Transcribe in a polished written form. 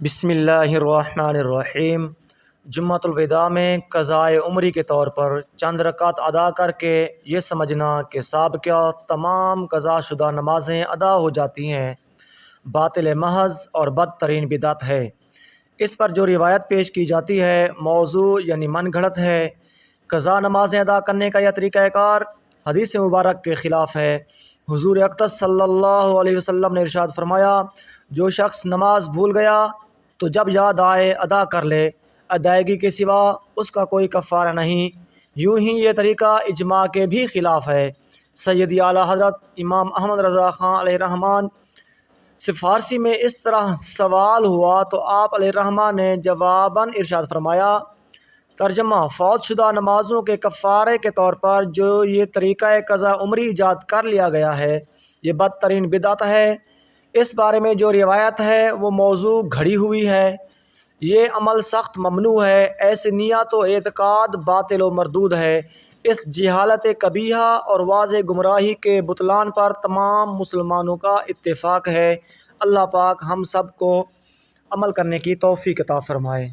بسم اللہ الرحمن الرحیم۔ جمعۃ الوداع میں قضائے عمری کے طور پر چند رکعت ادا کر کے یہ سمجھنا کہ سابقہ تمام قضا شدہ نمازیں ادا ہو جاتی ہیں، باطل محض اور بدترین بدعت ہے۔ اس پر جو روایت پیش کی جاتی ہے موضوع یعنی من گھڑت ہے۔ قضا نمازیں ادا کرنے کا یہ طریقہ کار حدیث مبارک کے خلاف ہے۔ حضور اقدس صلی اللہ علیہ وسلم نے ارشاد فرمایا، جو شخص نماز بھول گیا تو جب یاد آئے ادا کر لے، ادائیگی کے سوا اس کا کوئی کفارہ نہیں۔ یوں ہی یہ طریقہ اجماع کے بھی خلاف ہے۔ سیدی اعلیٰ حضرت امام احمد رضا خان علیہ الرحمن سے فارسی میں اس طرح سوال ہوا تو آپ علیہ الرحمن نے جواباً ارشاد فرمایا، ترجمہ: فوت شدہ نمازوں کے کفارے کے طور پر جو یہ طریقہ قضا عمری ایجاد کر لیا گیا ہے، یہ بدترین بدعت ہے۔ اس بارے میں جو روایت ہے وہ موضوع گھڑی ہوئی ہے۔ یہ عمل سخت ممنوع ہے۔ ایسی نیت و اعتقاد باطل و مردود ہے۔ اس جہالت قبیحہ اور واضح گمراہی کے بطلان پر تمام مسلمانوں کا اتفاق ہے۔ اللہ پاک ہم سب کو عمل کرنے کی توفیق عطا فرمائے۔